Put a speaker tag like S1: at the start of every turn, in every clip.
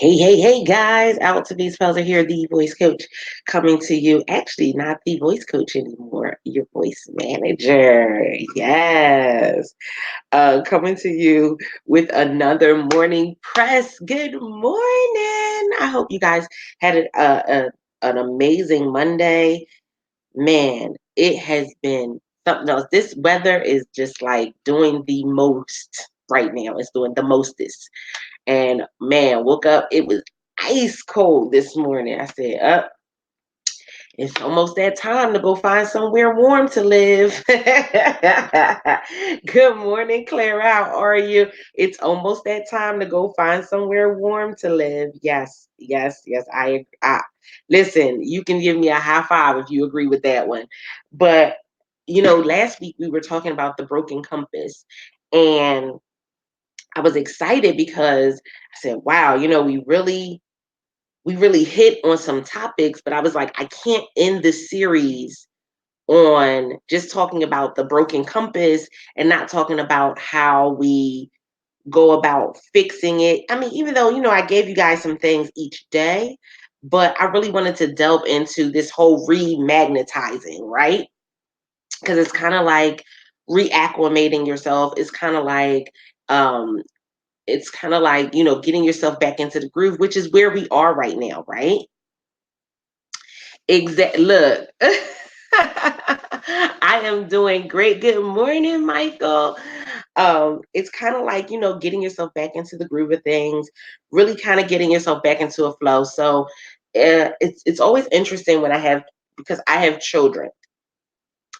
S1: Hey, guys. Out to these fellas are here, the voice coach coming to you. Actually, not the voice coach anymore, your voice manager. Yes. Coming to you with another morning press. Good morning. I hope you guys had an amazing Monday. Man, it has been something else. This weather is just like doing the most right now. It's doing the mostest. And man, woke up, it was ice cold this morning. I said, up, it's almost that time to go find somewhere warm to live. Good morning, Clara. How are you? It's almost that time to go find somewhere warm to live. Yes. I listen, you can give me a high five if you agree with that one. But last week we were talking about the broken compass. And I was excited because I said, wow, we really hit on some topics, but I was like, I can't end the series on just talking about the broken compass and not talking about how we go about fixing it. I mean, even though, I gave you guys some things each day, but I really wanted to delve into this whole remagnetizing, right? Because it's kind of like reacclimating yourself. Um, it's kind of like, getting yourself back into the groove, which is where we are right now, right? Look. I am doing great. Good morning, Michael. It's kind of like, getting yourself back into the groove of things, really kind of getting yourself back into a flow. So it's always interesting when because I have children.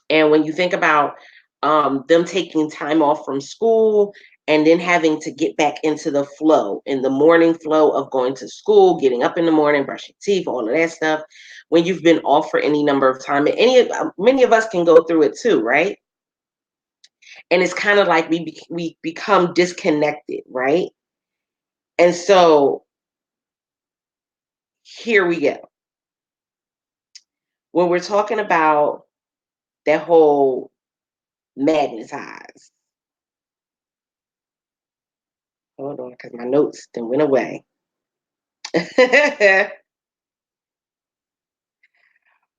S1: And when you think about them taking time off from school and then having to get back into the flow, in the morning flow of going to school, getting up in the morning, brushing teeth, all of that stuff, when you've been off for any number of time, and many of us can go through it too, right? And it's kind of like we become disconnected, right? And so here we go. When we're talking about that whole magnetize, hold on, because my notes then went away.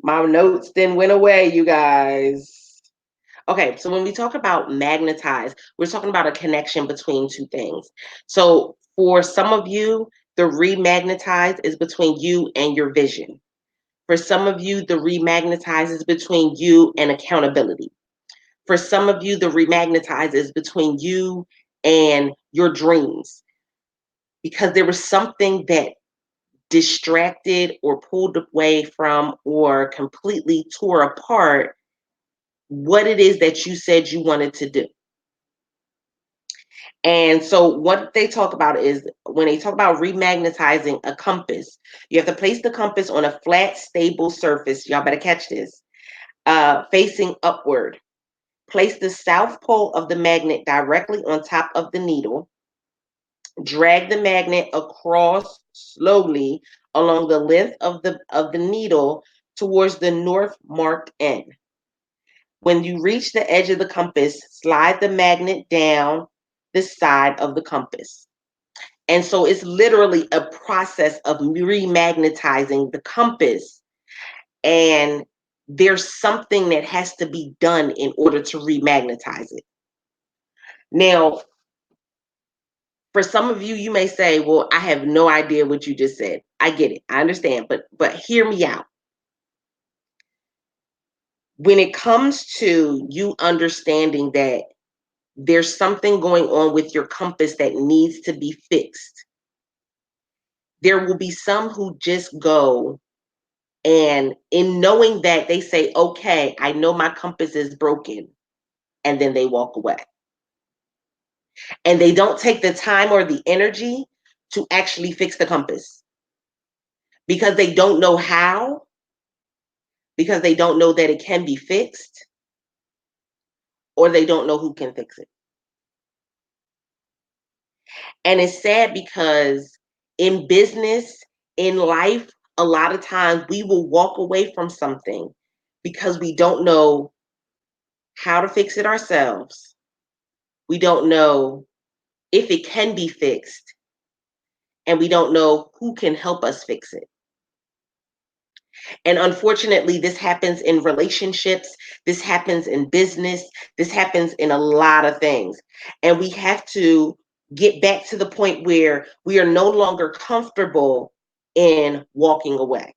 S1: My notes then went away, you guys. Okay, so when we talk about magnetize, we're talking about a connection between two things. So for some of you, the remagnetize is between you and your vision. For some of you, the remagnetize is between you and accountability. For some of you, the remagnetize is between you and your dreams. Because there was something that distracted or pulled away from or completely tore apart what it is that you said you wanted to do. And so what they talk about is when they talk about remagnetizing a compass, you have to place the compass on a flat, stable surface. Y'all better catch this. Facing upward. Place the south pole of the magnet directly on top of the needle. Drag the magnet across slowly along the length of the needle towards the north marked end. When you reach the edge of the compass, slide the magnet down the side of the compass. And so it's literally a process of remagnetizing the compass. And there's something that has to be done in order to remagnetize it. Now, for some of you, you may say, well, I have no idea what you just said. I get it. I understand. But hear me out. When it comes to you understanding that there's something going on with your compass that needs to be fixed, there will be some who just go and in knowing that they say, okay, I know my compass is broken. And then they walk away. And they don't take the time or the energy to actually fix the compass because they don't know how, because they don't know that it can be fixed, or they don't know who can fix it. And it's sad because in business, in life, a lot of times we will walk away from something because we don't know how to fix it ourselves. We don't know if it can be fixed. and we don't know who can help us fix it. And unfortunately, this happens in relationships, this happens in business, this happens in a lot of things. And we have to get back to the point where we are no longer comfortable in walking away.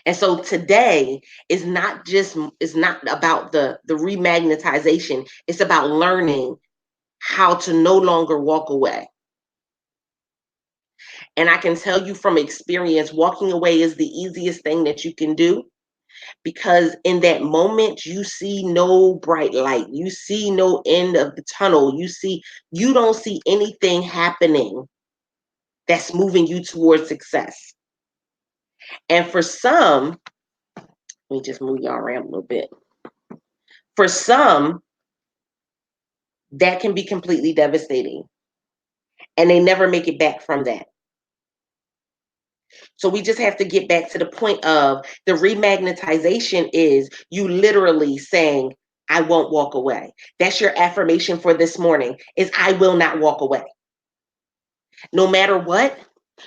S1: And so today is not about the remagnetization. It's about learning how to no longer walk away. And I can tell you from experience, walking away is the easiest thing that you can do, because in that moment you see no bright light, you see no end of the tunnel, you don't see anything happening that's moving you towards success. And for some, let me just move y'all around a little bit. For some, that can be completely devastating, and they never make it back from that. So we just have to get back to the point of the remagnetization is you literally saying, I won't walk away. That's your affirmation for this morning, is I will not walk away. No matter what,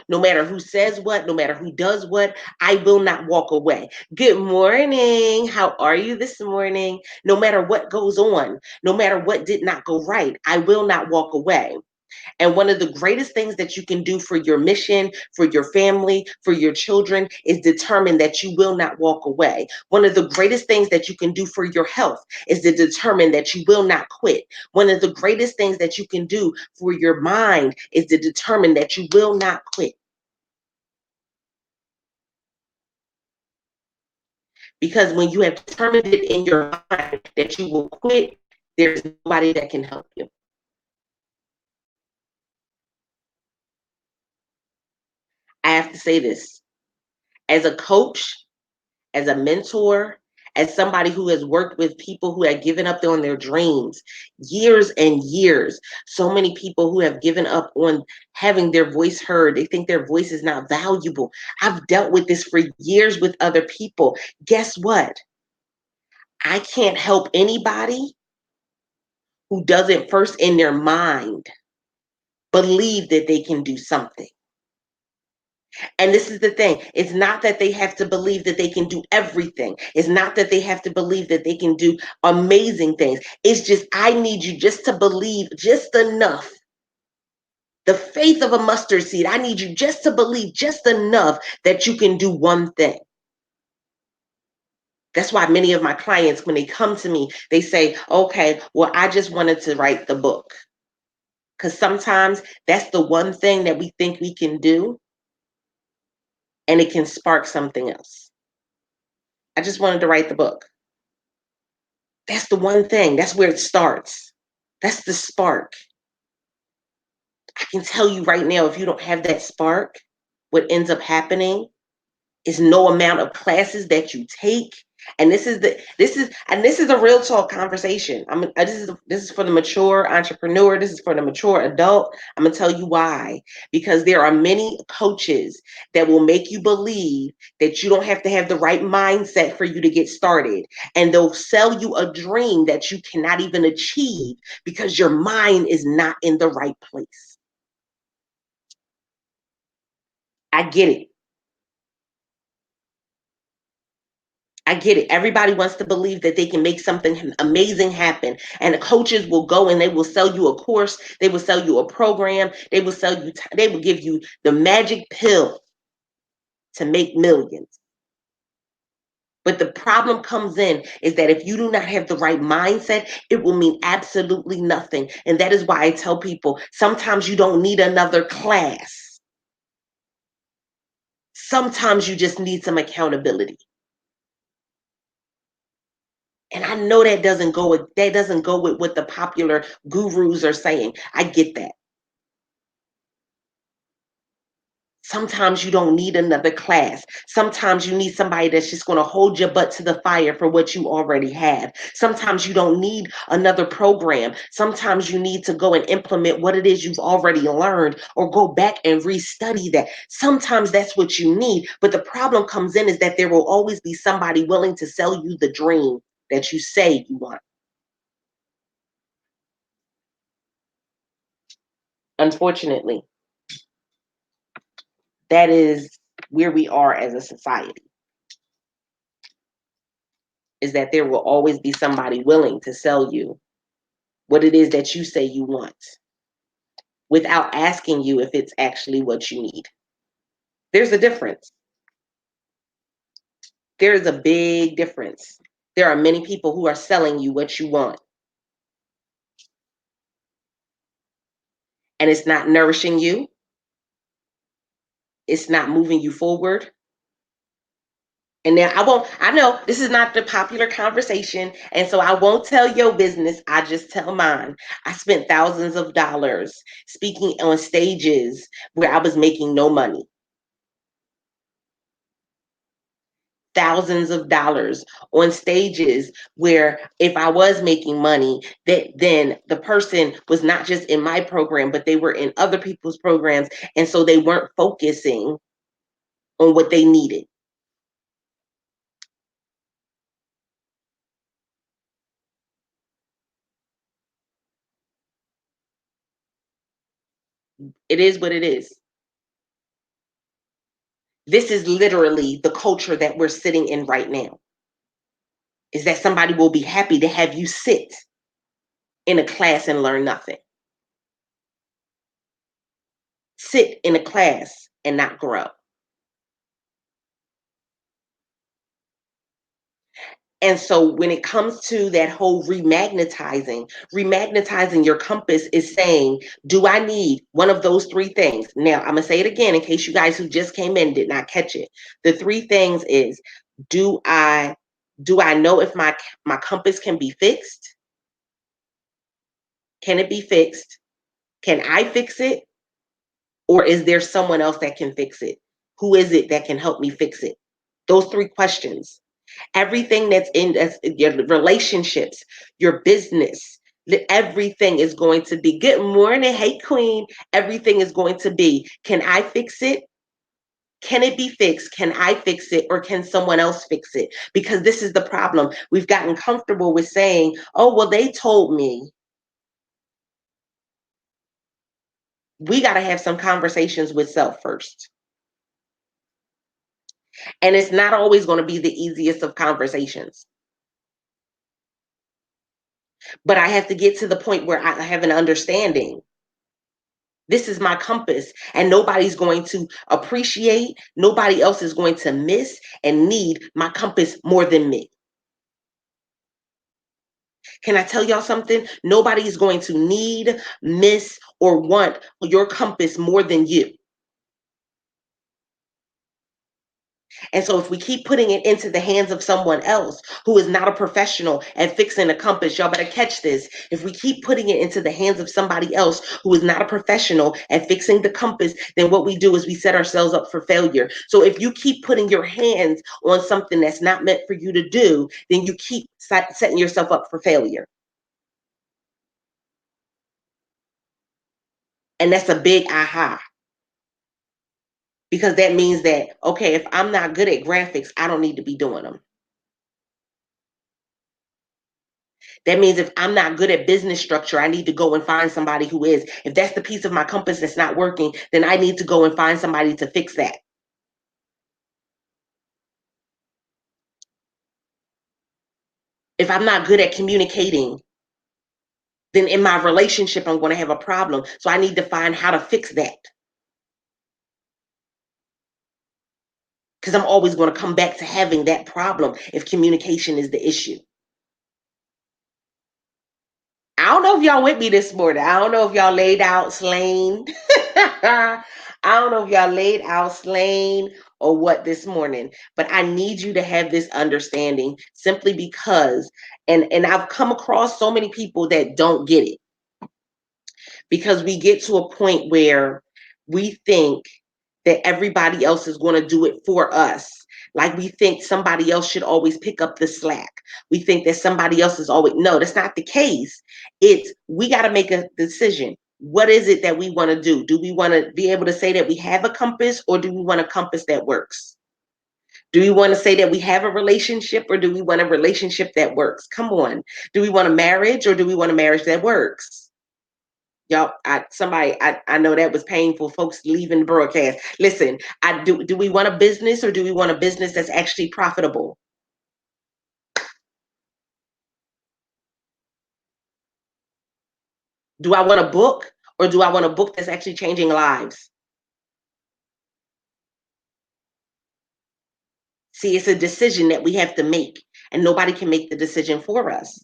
S1: no matter who says what, no matter who does what, I will not walk away. Good morning. How are you this morning? No matter what goes on, no matter what did not go right, I will not walk away. And one of the greatest things that you can do for your mission, for your family, for your children is determine that you will not walk away. One of the greatest things that you can do for your health is to determine that you will not quit. One of the greatest things that you can do for your mind is to determine that you will not quit. Because when you have determined it in your mind that you will quit, there's nobody that can help you. I have to say this as a coach, as a mentor, as somebody who has worked with people who have given up on their dreams years and years. So many people who have given up on having their voice heard. They think their voice is not valuable. I've dealt with this for years with other people. Guess what? I can't help anybody who doesn't first in their mind believe that they can do something. And this is the thing. It's not that they have to believe that they can do everything. It's not that they have to believe that they can do amazing things. It's just, I need you just to believe just enough. The faith of a mustard seed. I need you just to believe just enough that you can do one thing. That's why many of my clients, when they come to me, they say, okay, well, I just wanted to write the book. Because sometimes that's the one thing that we think we can do, and it can spark something else. I just wanted to write the book. That's the one thing. That's where it starts. That's the spark. I can tell you right now, if you don't have that spark, what ends up happening is no amount of classes that you take. And this is a real talk conversation. This is for the mature entrepreneur. This is for the mature adult. I'm gonna tell you why. Because there are many coaches that will make you believe that you don't have to have the right mindset for you to get started, and they'll sell you a dream that you cannot even achieve because your mind is not in the right place. I get it. I get it. Everybody wants to believe that they can make something amazing happen. And the coaches will go and they will sell you a course, they will sell you a program, they will give you the magic pill to make millions. But the problem comes in is that if you do not have the right mindset, it will mean absolutely nothing. And that is why I tell people sometimes you don't need another class. Sometimes you just need some accountability. And I know that doesn't go with what the popular gurus are saying. I get that. Sometimes you don't need another class. Sometimes you need somebody that's just going to hold your butt to the fire for what you already have. Sometimes you don't need another program. Sometimes you need to go and implement what it is you've already learned, or go back and restudy that. Sometimes that's what you need. But the problem comes in is that there will always be somebody willing to sell you the dream that you say you want. Unfortunately. That is where we are as a society, is that there will always be somebody willing to sell you what it is that you say you want without asking you if it's actually what you need. There's a difference. There's a big difference. There are many people who are selling you what you want, and it's not nourishing you, it's not moving you forward. And now I know this is not the popular conversation, and so I won't tell your business, I just tell mine. I spent thousands of dollars speaking on stages where I was making no money. Thousands of dollars on stages where if I was making money, that then the person was not just in my program, but they were in other people's programs. And so they weren't focusing on what they needed. It is what it is. This is literally the culture that we're sitting in right now. Is that somebody will be happy to have you sit in a class and learn nothing. Sit in a class and not grow. And so when it comes to that whole remagnetizing your compass is saying, do I need one of those three things? Now, I'm going to say it again in case you guys who just came in did not catch it. The three things is, do I know if my compass can be fixed? Can it be fixed? Can I fix it? Or is there someone else that can fix it? Who is it that can help me fix it? Those three questions. Everything that's your relationships, your business, everything is going to be good morning, hey queen. Everything is going to be, can I fix it? Can it be fixed? Can I fix it? Or can someone else fix it? Because this is the problem. We've gotten comfortable with saying, oh, well, they told me. We got to have some conversations with self first. And it's not always going to be the easiest of conversations. But I have to get to the point where I have an understanding. This is my compass, and nobody's going to appreciate, nobody else is going to miss and need my compass more than me. Can I tell y'all something? Nobody is going to need, miss, or want your compass more than you. And so if we keep putting it into the hands of someone else who is not a professional at fixing a compass, y'all better catch this. If we keep putting it into the hands of somebody else who is not a professional at fixing the compass, then what we do is we set ourselves up for failure. So if you keep putting your hands on something that's not meant for you to do, then you keep setting yourself up for failure. And that's a big aha. Because that means that, okay, if I'm not good at graphics, I don't need to be doing them. That means if I'm not good at business structure, I need to go and find somebody who is. If that's the piece of my compass that's not working, then I need to go and find somebody to fix that. If I'm not good at communicating, then in my relationship, I'm going to have a problem. So I need to find how to fix that. Because I'm always going to come back to having that problem if communication is the issue. I don't know if y'all with me this morning. I don't know if y'all laid out slain. I don't know if y'all laid out slain or what this morning, but I need you to have this understanding simply because, and I've come across so many people that don't get it because we get to a point where we think that everybody else is going to do it for us. Like we think somebody else should always pick up the slack. We think that somebody else is always, no, that's not the case. It's, we got to make a decision. What is it that we want to do? Do we want to be able to say that we have a compass, or do we want a compass that works? Do we want to say that we have a relationship, or do we want a relationship that works? Come on. Do we want a marriage, or do we want a marriage that works? Y'all, I know that was painful. Folks leaving the broadcast. Listen, I do we want a business, or do we want a business that's actually profitable? Do I want a book, or do I want a book that's actually changing lives? See, it's a decision that we have to make, and nobody can make the decision for us.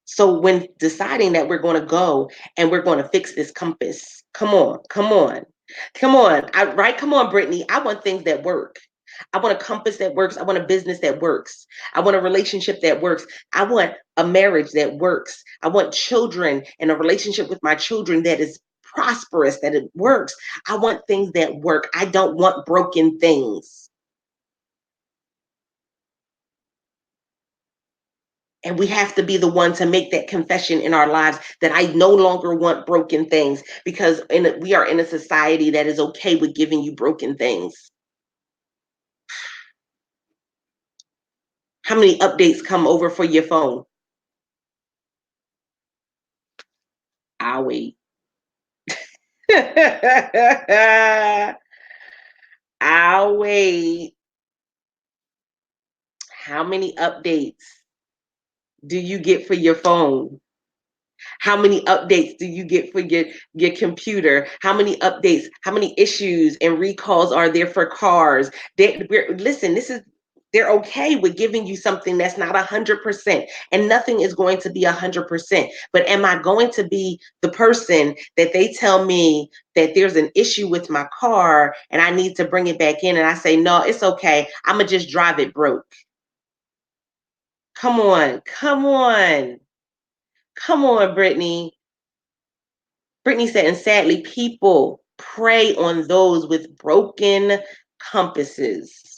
S1: So when deciding that we're going to go and we're going to fix this compass, come on, come on, come on, right? Come on, Brittany. I want things that work. I want a compass that works. I want a business that works. I want a relationship that works. I want a marriage that works. I want children and a relationship with my children that is prosperous, that it works. I want things that work. I don't want broken things. And we have to be the one to make that confession in our lives that I no longer want broken things, because we are in a society that is okay with giving you broken things. How many updates come over for your phone? I'll wait. I'll wait. How many updates do you get for your phone? How many updates do you get for your computer? How many updates, how many issues and recalls are there for cars? Listen, this is, they're okay with giving you something that's not 100%, and nothing is going to be 100%. But am I going to be the person that they tell me that there's an issue with my car and I need to bring it back in, and I say, no, it's okay, I'm gonna just drive it broke? Come on, come on, come on, Brittany. Brittany said, and sadly, people prey on those with broken compasses.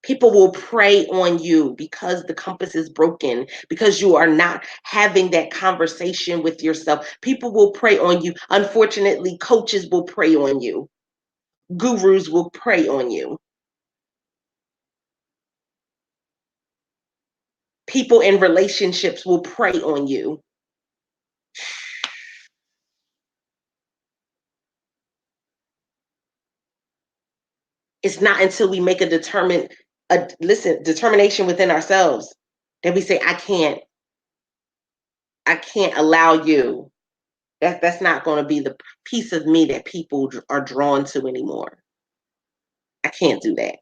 S1: People will prey on you because the compass is broken, because you are not having that conversation with yourself. People will prey on you. Unfortunately, coaches will prey on you, gurus will prey on you, people in relationships will prey on you. It's not until we make determination within ourselves that we say, I can't allow you. That's not going to be the piece of me that people are drawn to anymore. I can't do that.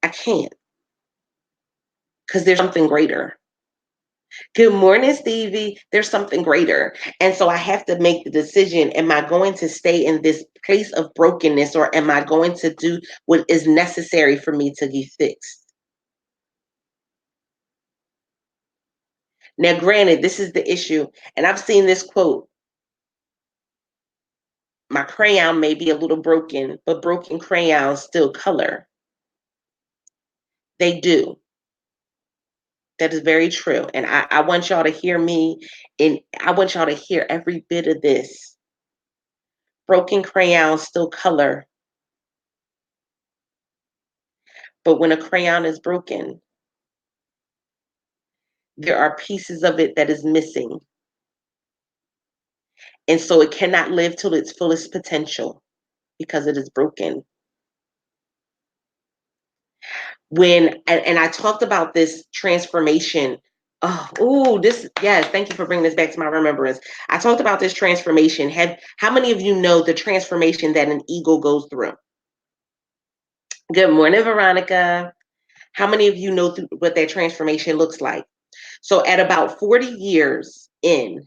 S1: I can't, because there's something greater. Good morning, Stevie. There's something greater. And so I have to make the decision. Am I going to stay in this place of brokenness, or am I going to do what is necessary for me to be fixed? Now, granted, this is the issue. And I've seen this quote: my crayon may be a little broken, but broken crayons still color. They do. That is very true. And I want y'all to hear me, and I want y'all to hear every bit of this. Broken crayons still color, but when a crayon is broken, there are pieces of it that is missing. And so it cannot live to its fullest potential because it is broken. And I talked about this transformation. Yes, thank you for bringing this back to my remembrance. I talked about this transformation. How many of you know the transformation that an eagle goes through? Good morning, Veronica. How many of you know what that transformation looks like? So at about 40 years in,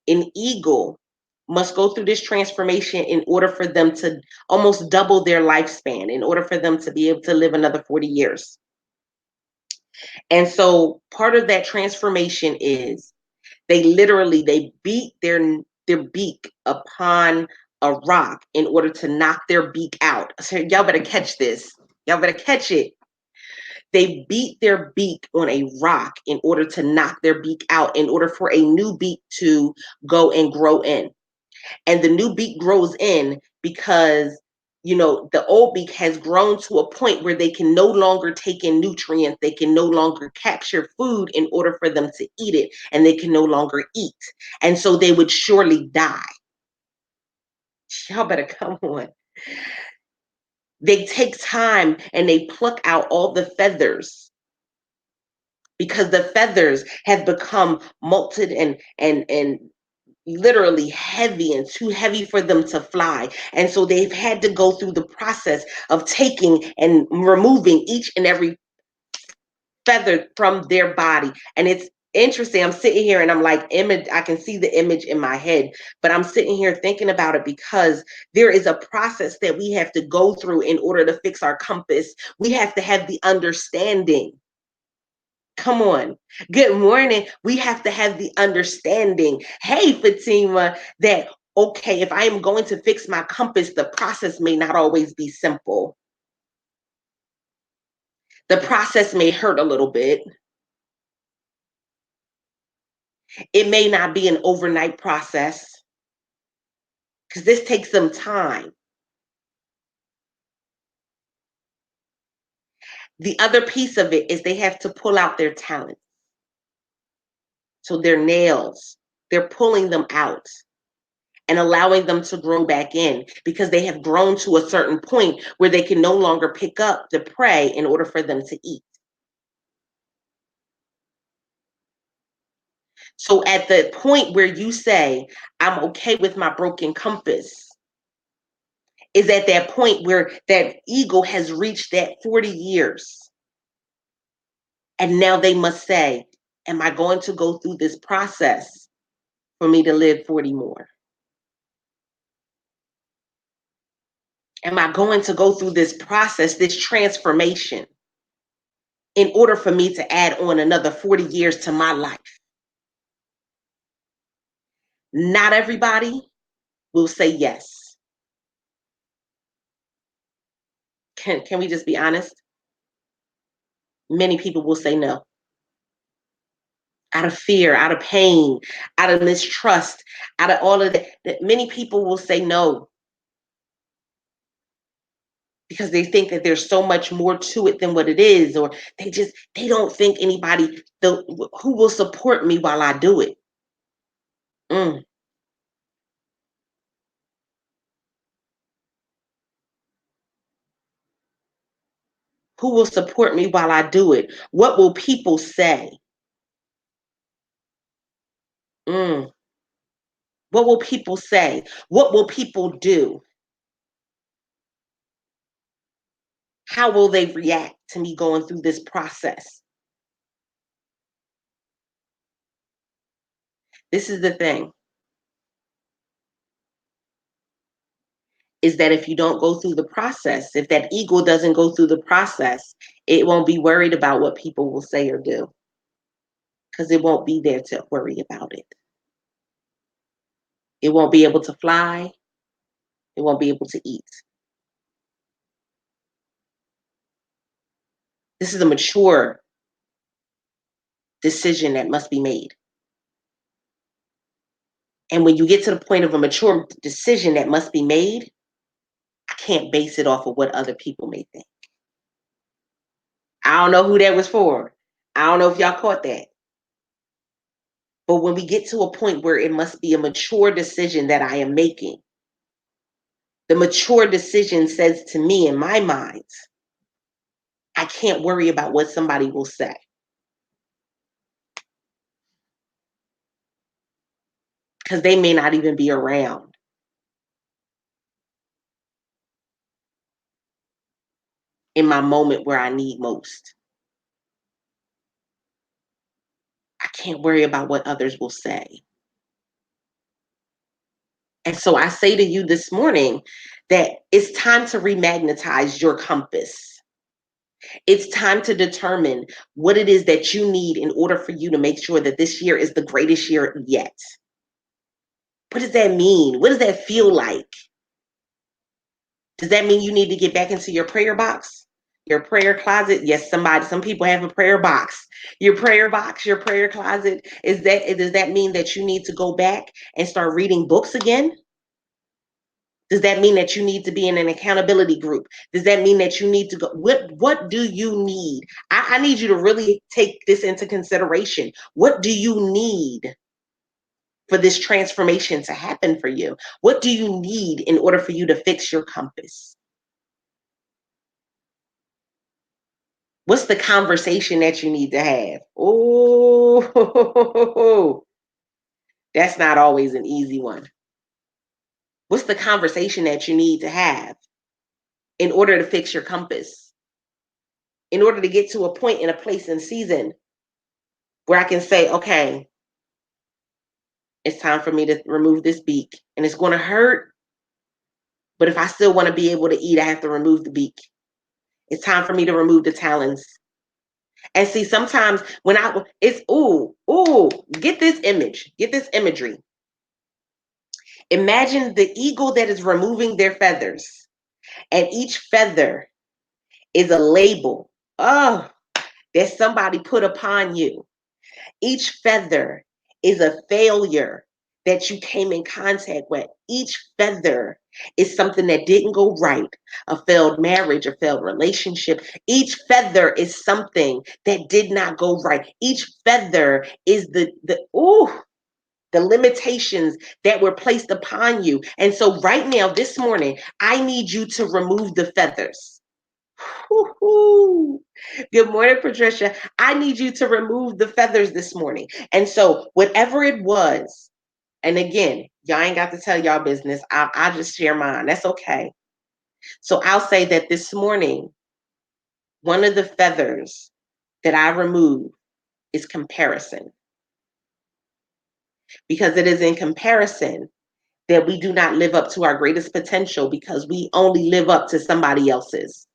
S1: an eagle must go through this transformation in order for them to almost double their lifespan, in order for them to be able to live another 40 years. And so part of that transformation is they beat their beak upon a rock in order to knock their beak out. So y'all better catch this. Y'all better catch it. They beat their beak on a rock in order to knock their beak out, in order for a new beak to go and grow in. And the new beak grows in because the old beak has grown to a point where they can no longer take in nutrients, they can no longer capture food in order for them to eat it, and they can no longer eat. And so they would surely die. Y'all better come on. They take time and they pluck out all the feathers because the feathers have become molted and literally heavy and too heavy for them to fly. And so they've had to go through the process of taking and removing each and every feather from their body. And it's interesting. I'm sitting here and I'm like, I can see the image in my head, but I'm sitting here thinking about it because there is a process that we have to go through in order to fix our compass. We have to have the understanding. Come on. Good morning. We have to have the understanding. Hey, Fatima, that okay, if I am going to fix my compass, the process may not always be simple. The process may hurt a little bit. It may not be an overnight process because this takes some time. The other piece of it is they have to pull out their talents. So their nails, they're pulling them out and allowing them to grow back in because they have grown to a certain point where they can no longer pick up the prey in order for them to eat. So at the point where you say, I'm okay with my broken compass, is at that point where that eagle has reached that 40 years. And now they must say, am I going to go through this process for me to live 40 more? Am I going to go through this process, this transformation, in order for me to add on another 40 years to my life? Not everybody will say yes. Can we just be honest? Many people will say no. Out of fear, out of pain, out of mistrust, out of all of that. Many people will say no because they think that there's so much more to it than what it is, or they don't think anybody who will support me while I do it. Mm. Who will support me while I do it? What will people say? Mm. What will people say? What will people do? How will they react to me going through this process? This is the thing, is that if you don't go through the process, if that eagle doesn't go through the process, it won't be worried about what people will say or do because it won't be there to worry about it. It won't be able to fly. It won't be able to eat. This is a mature decision that must be made. And when you get to the point of a mature decision that must be made, I can't base it off of what other people may think. I don't know who that was for. I don't know if y'all caught that. But when we get to a point where it must be a mature decision that I am making, the mature decision says to me in my mind, I can't worry about what somebody will say because they may not even be around in my moment where I need most. I can't worry about what others will say. And so I say to you this morning that it's time to remagnetize your compass. It's time to determine what it is that you need in order for you to make sure that this year is the greatest year yet. What does that mean? What does that feel like? Does that mean you need to get back into your prayer box? Your prayer closet? Yes, some people have a prayer box. Your prayer box, your prayer closet, does that mean that you need to go back and start reading books again? Does that mean that you need to be in an accountability group? Does that mean that you need to go? What do you need? I need you to really take this into consideration. What do you need for this transformation to happen for you? What do you need in order for you to fix your compass? What's the conversation that you need to have? Oh, that's not always an easy one. What's the conversation that you need to have in order to fix your compass? In order to get to a point in a place and season where I can say, okay, it's time for me to remove this beak. And it's going to hurt, but if I still want to be able to eat, I have to remove the beak. It's time for me to remove the talons. And see, sometimes when it's, get this image, get this imagery. Imagine the eagle that is removing their feathers, and each feather is a label. Oh, that somebody put upon you. Each feather is a failure that you came in contact with. Each feather is something that didn't go right, a failed marriage, a failed relationship. Each feather is something that did not go right. Each feather is the limitations that were placed upon you. And so right now, this morning, I need you to remove the feathers. Woo-hoo. Good morning, Patricia. I need you to remove the feathers this morning. And so, whatever it was, and again, y'all ain't got to tell y'all business. I'll just share mine. That's okay. So, I'll say that this morning, one of the feathers that I remove is comparison, because it is in comparison that we do not live up to our greatest potential, because we only live up to somebody else's.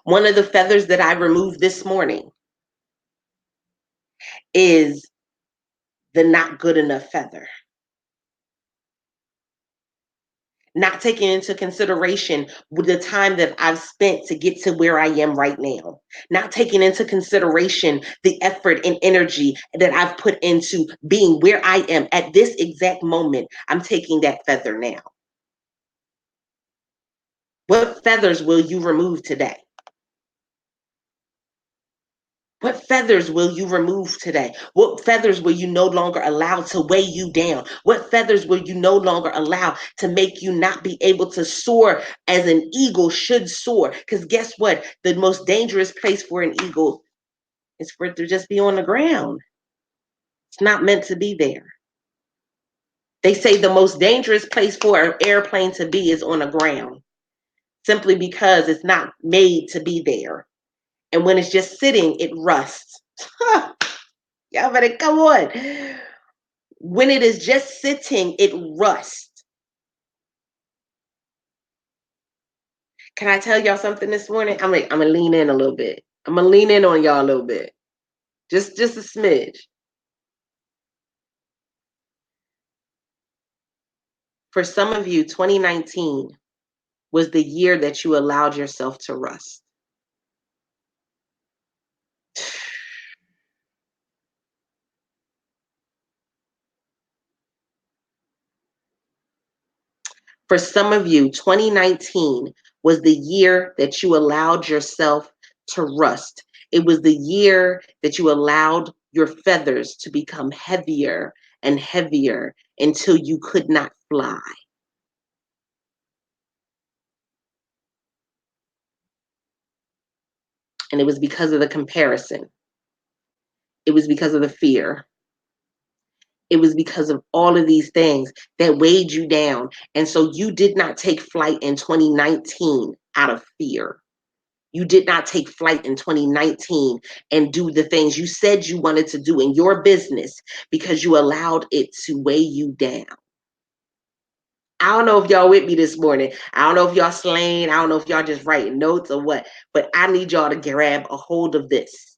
S1: One of the feathers that I removed this morning is the not good enough feather. Not taking into consideration the time that I've spent to get to where I am right now. Not taking into consideration the effort and energy that I've put into being where I am at this exact moment. I'm taking that feather now. What feathers will you remove today? What feathers will you remove today? What feathers will you no longer allow to weigh you down? What feathers will you no longer allow to make you not be able to soar as an eagle should soar? Because guess what? The most dangerous place for an eagle is for it to just be on the ground. It's not meant to be there. They say the most dangerous place for an airplane to be is on the ground, simply because it's not made to be there. And when it's just sitting, it rusts. Y'all better come on. When it is just sitting, it rusts. Can I tell y'all something this morning? I'm gonna lean in a little bit. I'm gonna lean in on y'all a little bit. Just a smidge. For some of you, 2019 was the year that you allowed yourself to rust. For some of you, 2019 was the year that you allowed yourself to rust. It was the year that you allowed your feathers to become heavier and heavier until you could not fly. And it was because of the comparison. It was because of the fear. It was because of all of these things that weighed you down. And so you did not take flight in 2019 out of fear. You did not take flight in 2019 and do the things you said you wanted to do in your business because you allowed it to weigh you down. I don't know if y'all with me this morning. I don't know if y'all slaying. I don't know if y'all just writing notes or what, but I need y'all to grab a hold of this.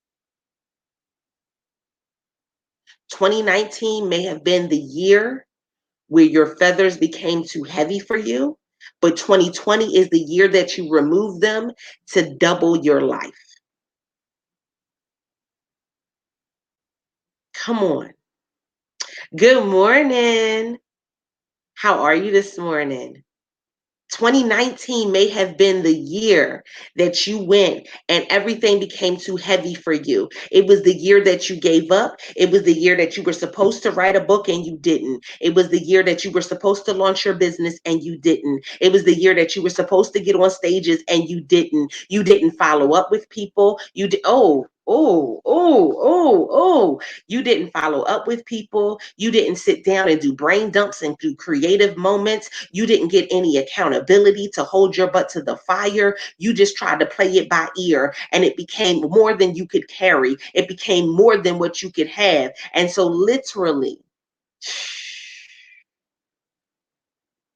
S1: 2019 may have been the year where your feathers became too heavy for you, but 2020 is the year that you remove them to double your life. Come on. Good morning. How are you this morning? 2019 may have been the year that you went and everything became too heavy for you. It was the year that you gave up. It was the year that you were supposed to write a book and you didn't. It was the year that you were supposed to launch your business and you didn't. It was the year that you were supposed to get on stages and you didn't. You didn't follow up with people. You did. Oh. You didn't follow up with people. You didn't sit down and do brain dumps and do creative moments. You didn't get any accountability to hold your butt to the fire. You just tried to play it by ear, and it became more than you could carry. It became more than what you could have. And so, literally,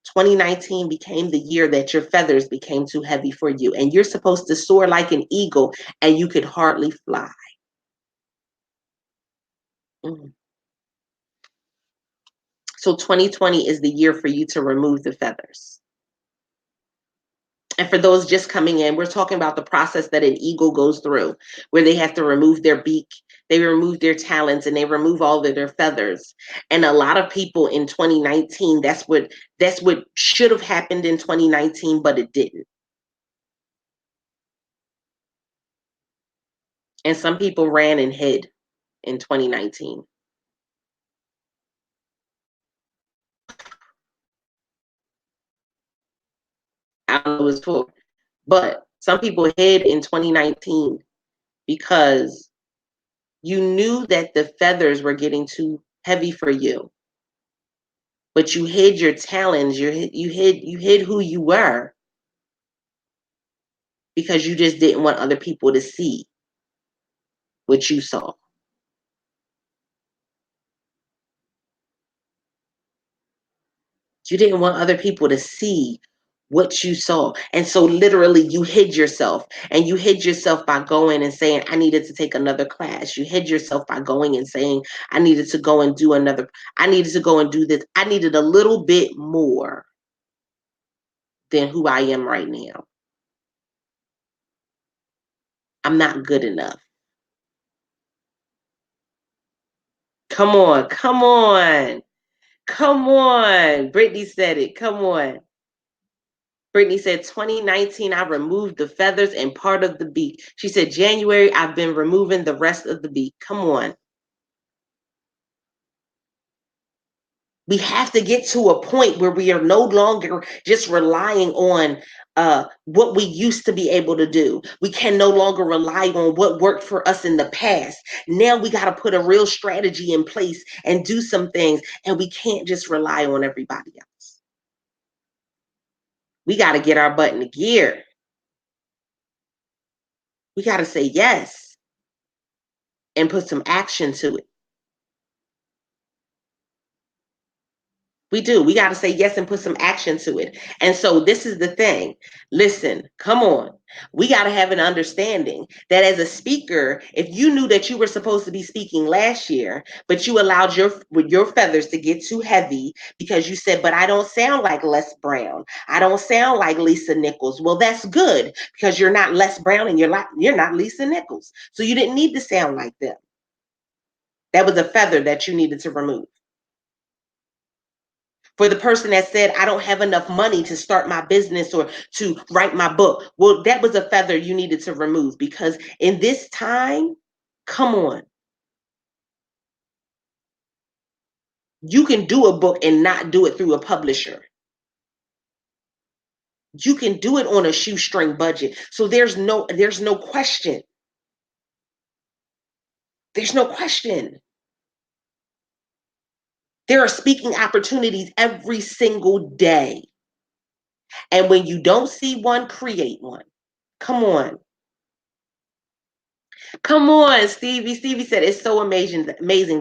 S1: 2019 became the year that your feathers became too heavy for you. And you're supposed to soar like an eagle, and you could hardly fly. Mm. So, 2020 is the year for you to remove the feathers. And for those just coming in, we're talking about the process that an eagle goes through, where they have to remove their beak, they remove their talons, and they remove all of their feathers. And a lot of people in 2019, that's what should have happened in 2019, but it didn't. And some people ran and hid in 2019. I don't know what it was for, but some people hid in 2019 because you knew that the feathers were getting too heavy for you, but you hid your talents, you hid who you were because you just didn't want other people to see what you saw. You didn't want other people to see what you saw. And so literally you hid yourself, and you hid yourself by going and saying, I needed to take another class. You hid yourself by going and saying, I needed to go and do this. I needed a little bit more than who I am right now. I'm not good enough. Come on, come on, come on. Brittany said it. Come on. Brittany said 2019, I removed the feathers and part of the beak. She said January, I've been removing the rest of the beak. Come on. We have to get to a point where we are no longer just relying on what we used to be able to do. We can no longer rely on what worked for us in the past. Now we got to put a real strategy in place and do some things. And we can't just rely on everybody else. We got to get our butt in gear. We got to say yes and put some action to it. We do. We got to say yes and put some action to it. And so this is the thing. Listen, come on. We got to have an understanding that as a speaker, if you knew that you were supposed to be speaking last year, but you allowed your feathers to get too heavy because you said, but I don't sound like Les Brown. I don't sound like Lisa Nichols. Well, that's good because you're not Les Brown and you're not Lisa Nichols. So you didn't need to sound like them. That was a feather that you needed to remove. For the person that said, I don't have enough money to start my business or to write my book. Well, that was a feather you needed to remove because in this time, come on, you can do a book and not do it through a publisher. You can do it on a shoestring budget. So there's no question. There's no question. There are speaking opportunities every single day. And when you don't see one, create one. Come on. Come on, Stevie. Stevie said it's so amazing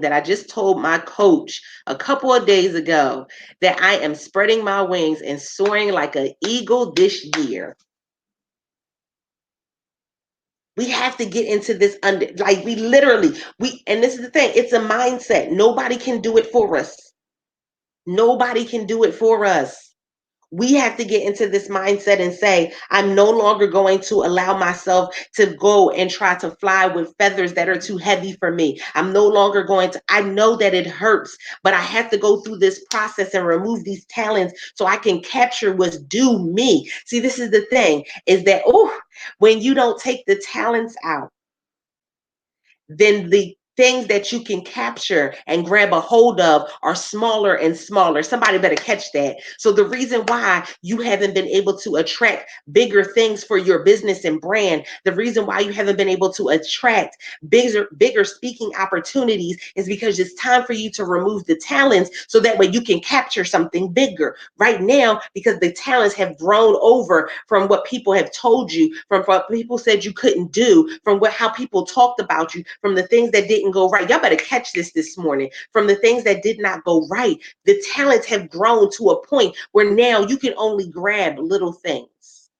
S1: that I just told my coach a couple of days ago that I am spreading my wings and soaring like an eagle this year. We have to get into this like and this is the thing, it's a mindset. Nobody can do it for us. Nobody can do it for us. We have to get into this mindset and say, I'm no longer going to allow myself to go and try to fly with feathers that are too heavy for me. I'm no longer going to, I know that it hurts, but I have to go through this process and remove these talents so I can capture what's due me. See, this is the thing is that, oh, when you don't take the talents out, then the things that you can capture and grab a hold of are smaller and smaller. Somebody better catch that. So the reason why you haven't been able to attract bigger things for your business and brand, the reason why you haven't been able to attract bigger speaking opportunities is because it's time for you to remove the talents so that way you can capture something bigger. Right now, because the talents have grown over from what people have told you, from what people said you couldn't do, from what how people talked about you, from the things that didn't go right. Y'all better catch this morning. From the things that did not go right, the talents have grown to a point where now you can only grab little things.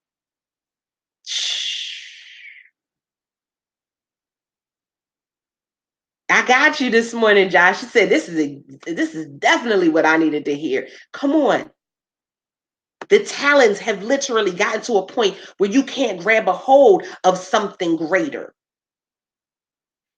S1: I got you this morning, Josh. She said this is definitely what I needed to hear. Come on. The talents have literally gotten to a point where you can't grab a hold of something greater.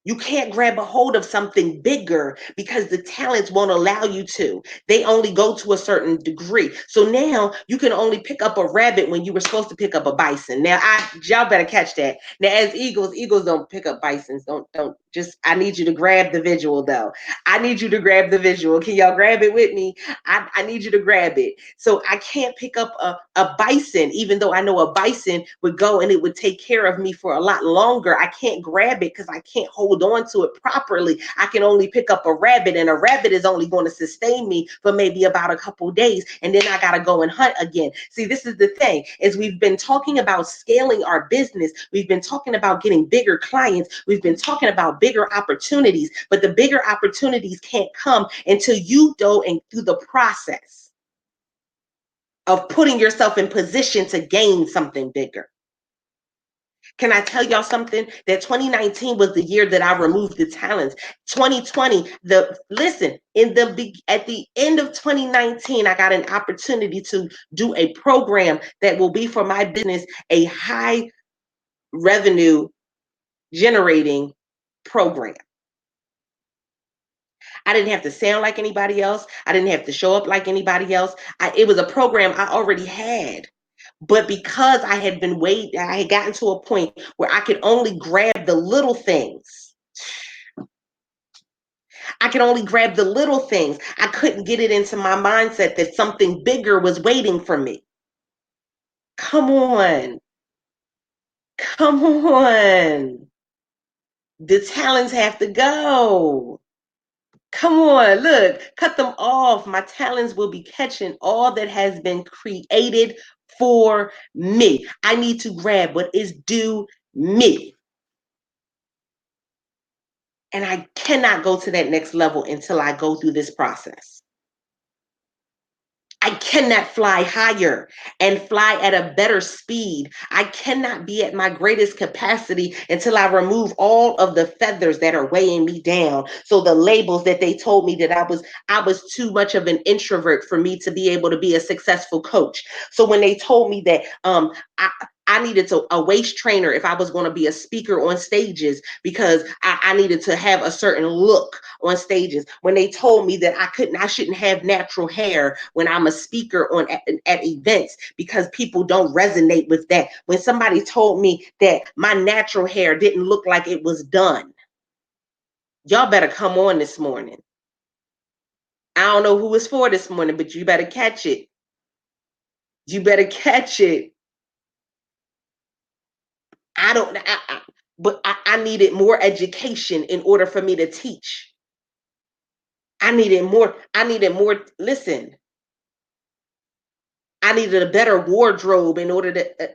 S1: You can't grab a hold of something bigger because the talents won't allow you to. They only go to a certain degree. So now you can only pick up a rabbit when you were supposed to pick up a bison. Now y'all better catch that. Now as eagles don't pick up bisons. Don't just I need you to grab the visual though. I need you to grab the visual. Can y'all grab it with me? I need you to grab it. So I can't pick up a bison, even though I know a bison would go and it would take care of me for a lot longer. I can't grab it because I can't hold on to it properly. I can only pick up a rabbit, and a rabbit is only going to sustain me for maybe about a couple days, and then I got to go and hunt again. See, this is the thing, is we've been talking about scaling our business. We've been talking about getting bigger clients. We've been talking about bigger opportunities, but the bigger opportunities can't come until you go and through the process of putting yourself in position to gain something bigger. Can I tell y'all something? That 2019 was the year that I removed the talents. 2020, at the end of 2019, I got an opportunity to do a program that will be for my business, a high revenue generating program. I didn't have to sound like anybody else. I didn't have to show up like anybody else. It was a program I already had. But because I had been waiting, I had gotten to a point where I could only grab the little things. I could only grab the little things. I couldn't get it into my mindset that something bigger was waiting for me. Come on. Come on. The talents have to go. Come on, look, cut them off. My talents will be catching all that has been created for me. I need to grab what is due me. And I cannot go to that next level until I go through this process. I cannot fly higher and fly at a better speed. I cannot be at my greatest capacity until I remove all of the feathers that are weighing me down. So the labels that they told me that I was too much of an introvert for me to be able to be a successful coach. So when they told me that I needed a waist trainer if I was going to be a speaker on stages because I needed to have a certain look on stages. When they told me that I shouldn't have natural hair when I'm a speaker at events because people don't resonate with that. When somebody told me that my natural hair didn't look like it was done, y'all better come on this morning. I don't know who it's for this morning, but you better catch it. You better catch it. I don't, but I needed more education in order for me to teach. I needed more, listen, I needed a better wardrobe in order to,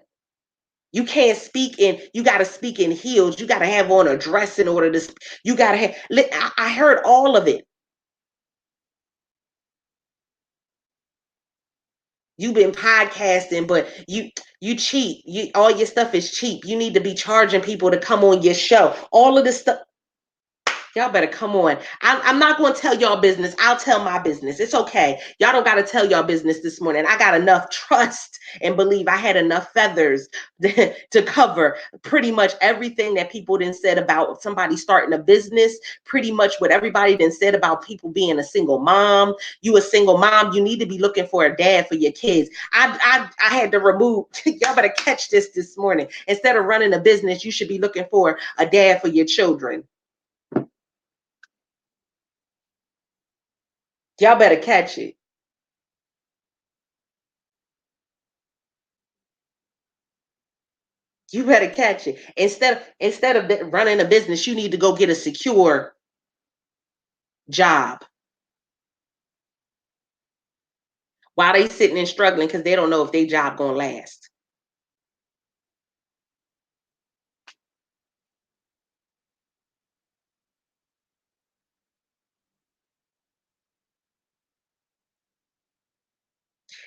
S1: you can't speak in, you got to speak in heels. You got to have on a dress in order to, you got to have, I heard all of it. You've been podcasting, but you cheap. All your stuff is cheap. You need to be charging people to come on your show. All of this stuff. Y'all better come on. I'm not going to tell y'all business. I'll tell my business. It's okay. Y'all don't got to tell y'all business this morning. I got enough trust and believe I had enough feathers to cover pretty much everything that people then said about somebody starting a business, pretty much what everybody then said about people being a single mom. You a single mom, you need to be looking for a dad for your kids. I had to remove, y'all better catch this morning. Instead of running a business, you should be looking for a dad for your children. Y'all better catch it. You better catch it. Instead of running a business, you need to go get a secure job while they sitting and struggling because they don't know if their job gonna last.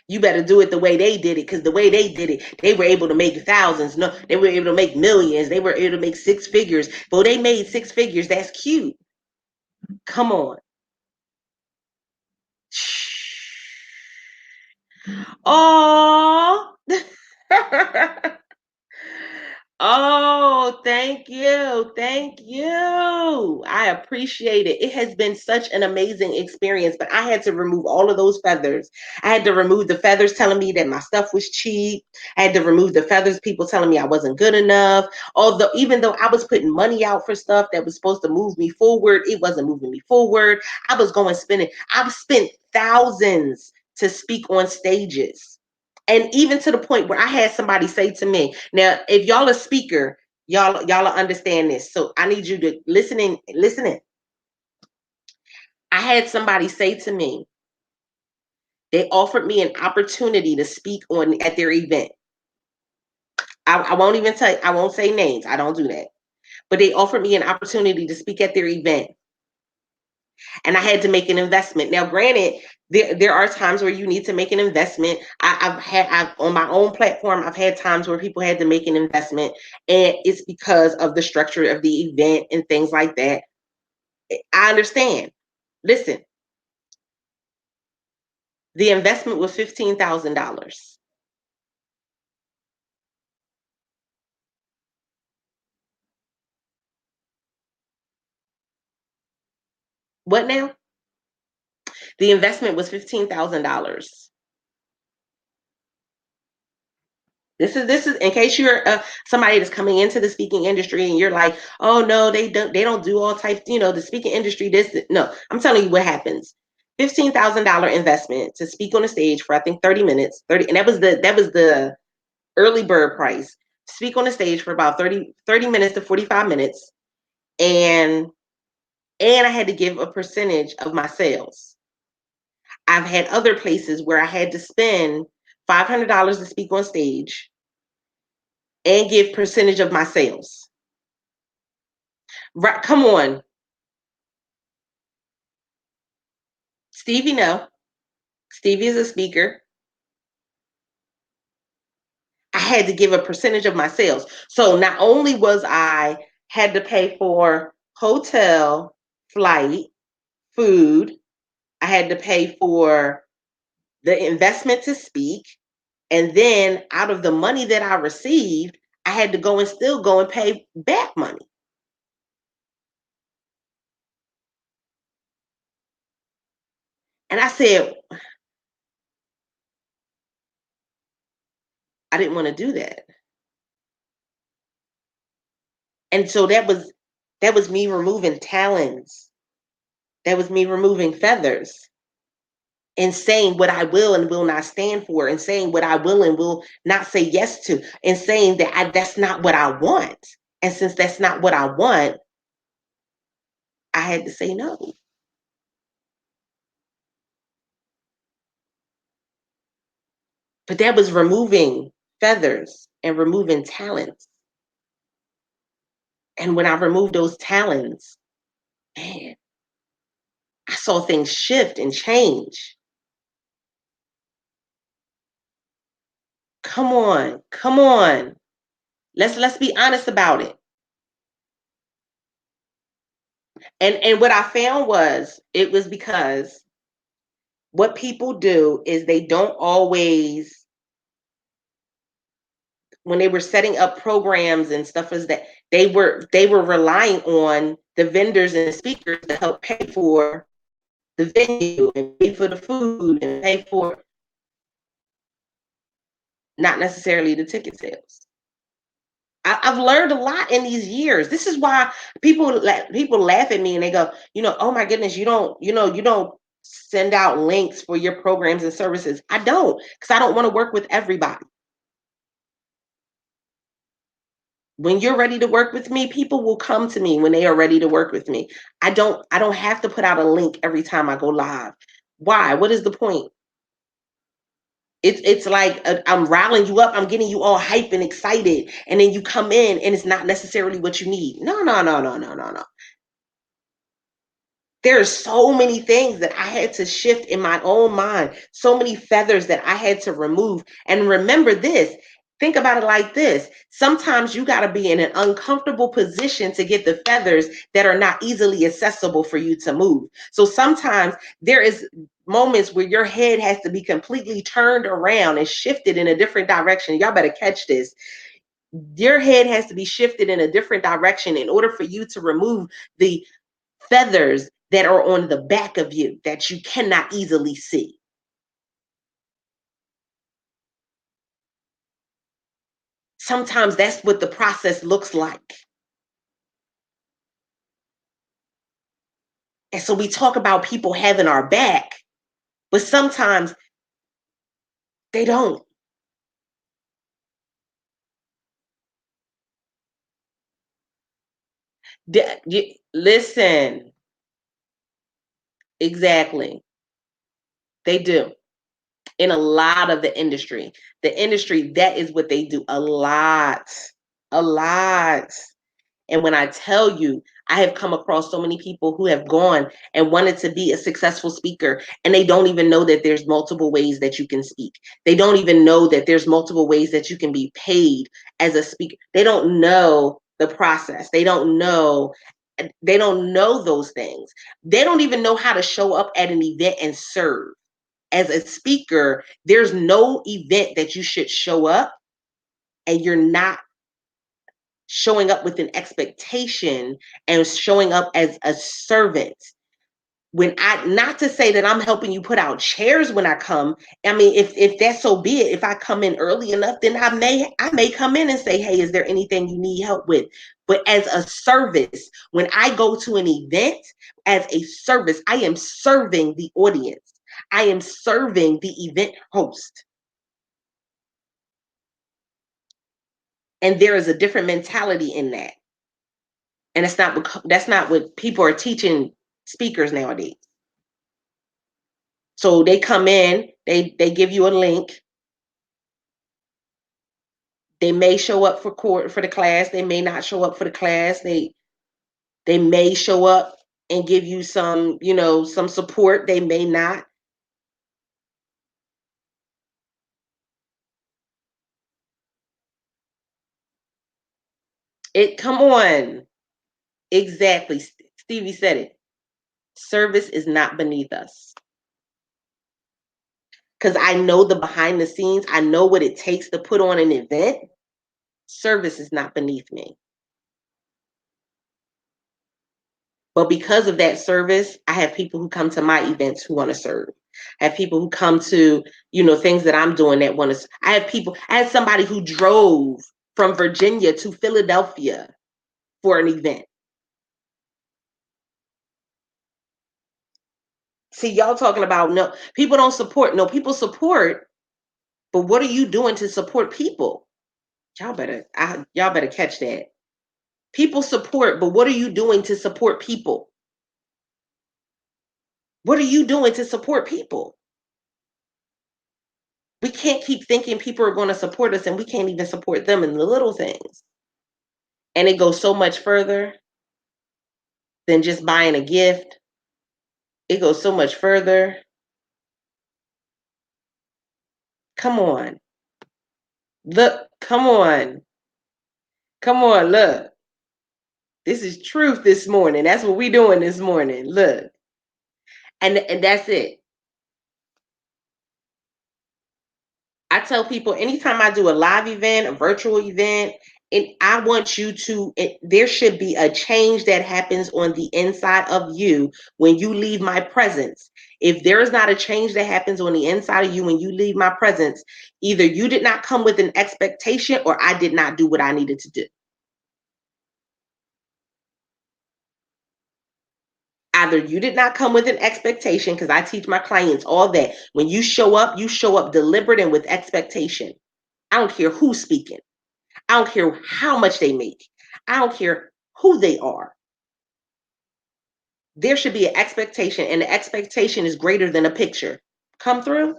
S1: You better do it the way they did it, because the way they did it, they were able to make thousands. No, they were able to make millions. They were able to make six figures. But they made six figures. That's cute. Come on. Oh. Oh, thank you. Thank you. I appreciate it. It has been such an amazing experience, but I had to remove all of those feathers. I had to remove the feathers telling me that my stuff was cheap. I had to remove the feathers, people telling me I wasn't good enough. Although, even though I was putting money out for stuff that was supposed to move me forward, it wasn't moving me forward. I was going spending, I've spent thousands to speak on stages. And even to the point where I had somebody say to me, now, if y'all a speaker, y'all understand this. So I need you to listen in. I had somebody say to me, they offered me an opportunity to speak on at their event. I won't even tell, I won't say names. I don't do that. But they offered me an opportunity to speak at their event. And I had to make an investment. Now, granted, there are times where you need to make an investment. I've on my own platform, I've had times where people had to make an investment, and it's because of the structure of the event and things like that. I understand. Listen, the investment was $15,000. What now? The investment was $15,000. This is in case you're somebody that's coming into the speaking industry and you're like, oh no, they don't do all types, the speaking industry. No, I'm telling you what happens. $15,000 investment to speak on the stage for I think 30 minutes, 30, and that was the early bird price. Speak on the stage for about 30 minutes to 45 minutes, and I had to give a percentage of my sales. I've had other places where I had to spend $500 to speak on stage and give percentage of my sales. Right, come on, Stevie. No, Stevie is a speaker. I had to give a percentage of my sales. So not only was I had to pay for hotel, flight, food, I had to pay for the investment to speak, and then out of the money that I received, I had to go and still go and pay back money. And I said, I didn't want to do that. And so that was me removing talons. That was me removing feathers and saying what I will and will not stand for, and saying what I will and will not say yes to, and saying that that's not what I want. And since that's not what I want, I had to say no. But that was removing feathers and removing talents. And when I removed those talons, man, I saw things shift and change. Come on, come on. Let's be honest about it. And what I found was it was because what people do is they don't always, when they were setting up programs and stuff, is that they were relying on the vendors and the speakers to help pay for the venue and pay for the food and pay for, not necessarily the ticket sales. I've learned a lot in these years. This is why people laugh at me and they go, oh my goodness, you don't send out links for your programs and services. I don't, because I don't want to work with everybody. When you're ready to work with me, people will come to me when they are ready to work with me. I don't have to put out a link every time I go live. Why? What is the point? It's like I'm riling you up. I'm getting you all hype and excited, and then you come in and it's not necessarily what you need. No, no, no, no, no, no, no. There's so many things that I had to shift in my own mind, so many feathers that I had to remove. And remember this, think about it like this. Sometimes you got to be in an uncomfortable position to get the feathers that are not easily accessible for you to move. So sometimes there is moments where your head has to be completely turned around and shifted in a different direction. Y'all better catch this. Your head has to be shifted in a different direction in order for you to remove the feathers that are on the back of you that you cannot easily see. Sometimes that's what the process looks like. And so we talk about people having our back, but sometimes they don't. Listen, exactly. They do. In a lot of the industry, that is what they do a lot. A lot. And when I tell you, I have come across so many people who have gone and wanted to be a successful speaker, and they don't even know that there's multiple ways that you can speak. They don't even know that there's multiple ways that you can be paid as a speaker. They don't know the process. They don't know those things. They don't even know how to show up at an event and serve. As a speaker, there's no event that you should show up and you're not showing up with an expectation and showing up as a servant. When I, not to say that I'm helping you put out chairs when I come. I mean, if that's so be it. If I come in early enough, then I may come in and say, hey, is there anything you need help with? But as a service, when I go to an event as a service, I am serving the audience. I am serving the event host. And there is a different mentality in that. And that's not what people are teaching speakers nowadays. So they come in, they give you a link. They may show up for court for the class. They may not show up for the class. They may show up and give you some support. They may not. It come on. Exactly. Stevie said it. Service is not beneath us. Because I know the behind the scenes. I know what it takes to put on an event. Service is not beneath me. But because of that service, I have people who come to my events who want to serve. I have people who come to, things that I'm doing that want to. I had somebody who drove from Virginia to Philadelphia for an event. See, y'all talking about no, people don't support. No, people support, but what are you doing to support people? Y'all better catch that. People support, but what are you doing to support people? What are you doing to support people? We can't keep thinking people are going to support us and we can't even support them in the little things. And it goes so much further than just buying a gift. It goes so much further. Come on. Look, come on. Come on, look. This is truth this morning. That's what we doing this morning. Look. And that's it. I tell people anytime I do a live event, a virtual event, I want you to, there should be a change that happens on the inside of you when you leave my presence. If there is not a change that happens on the inside of you when you leave my presence, either you did not come with an expectation or I did not do what I needed to do. Either you did not come with an expectation, because I teach my clients all that. When you show up deliberate and with expectation. I don't care who's speaking. I don't care how much they make. I don't care who they are. There should be an expectation, and the expectation is greater than a picture. Come through.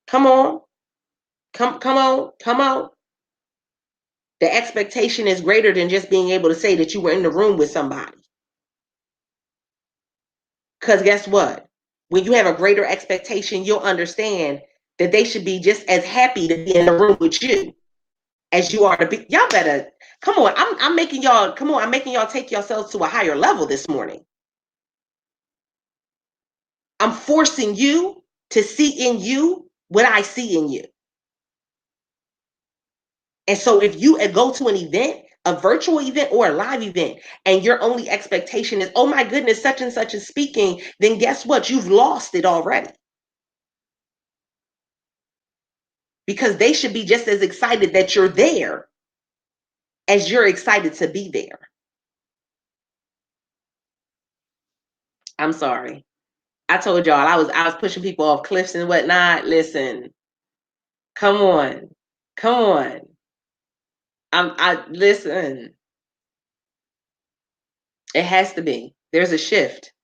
S1: Come on. Come on. Come on. The expectation is greater than just being able to say that you were in the room with somebody. Because guess what? When you have a greater expectation, you'll understand that they should be just as happy to be in the room with you as you are to be. Y'all better come on. I'm making y'all come on. I'm making y'all take yourselves to a higher level this morning. I'm forcing you to see in you what I see in you. And so if you go to an event, a virtual event or a live event, and your only expectation is, oh my goodness, such and such is speaking, then guess what? You've lost it already. Because they should be just as excited that you're there as you're excited to be there. I'm sorry. I told y'all I was pushing people off cliffs and whatnot. Listen, come on. Come on. I listen. It has to be. There's a shift.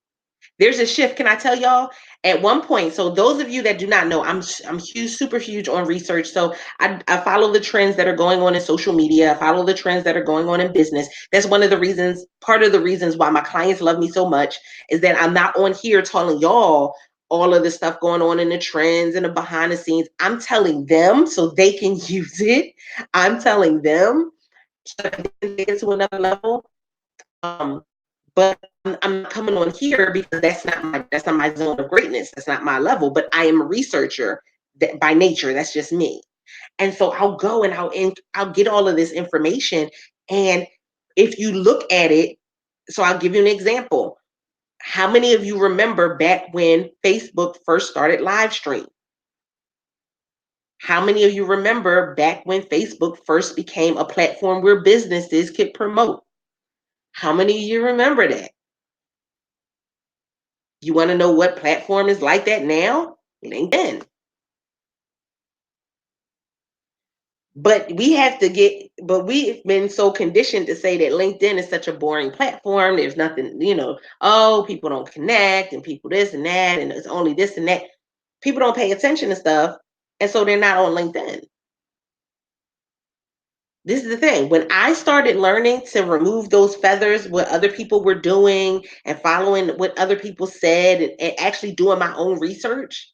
S1: There's a shift. Can I tell y'all? At one point, so those of you that do not know, I'm huge, super huge on research. So I follow the trends that are going on in social media. I follow the trends that are going on in business. That's one of the reasons, part of the reasons why my clients love me so much is that I'm not on here telling y'all all of the stuff going on in the trends and the behind the scenes. I'm telling them so they can use it. I'm telling them so they can take it to another level. But I'm not coming on here because that's not my zone of greatness. That's not my level. But I am a researcher that by nature. That's just me. And so I'll go and I'll get all of this information. And if you look at it, so I'll give you an example. How many of you remember back when Facebook first started live stream? How many of you remember back when Facebook first became a platform where businesses could promote? How many of you remember that? You want to know what platform is like that now? LinkedIn. But we've been so conditioned to say that LinkedIn is such a boring platform. There's nothing, oh, people don't connect and people this and that, and it's only this and that. People don't pay attention to stuff, and so they're not on LinkedIn. This is the thing. When I started learning to remove those feathers, what other people were doing and following what other people said and actually doing my own research,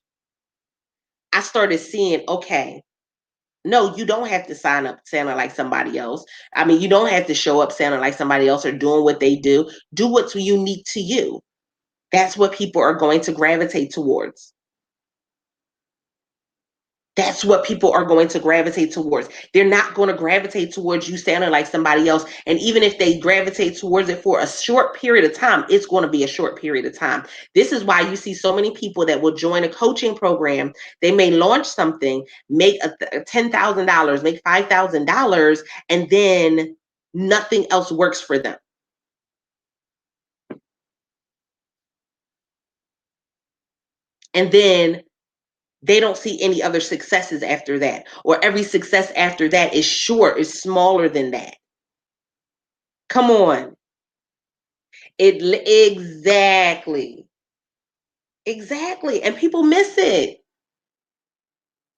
S1: I started seeing, okay, no, you don't have to sign up sounding like somebody else. I mean, you don't have to show up sounding like somebody else or doing what they do. Do what's unique to you. That's what people are going to gravitate towards. That's what people are going to gravitate towards. They're not going to gravitate towards you sounding like somebody else. And even if they gravitate towards it for a short period of time, it's going to be a short period of time. This is why you see so many people that will join a coaching program. They may launch something, make $10,000, make $5,000, and then nothing else works for them. And then they don't see any other successes after that, or every success after that is short, is smaller than that. Come on. Exactly. Exactly. And people miss it.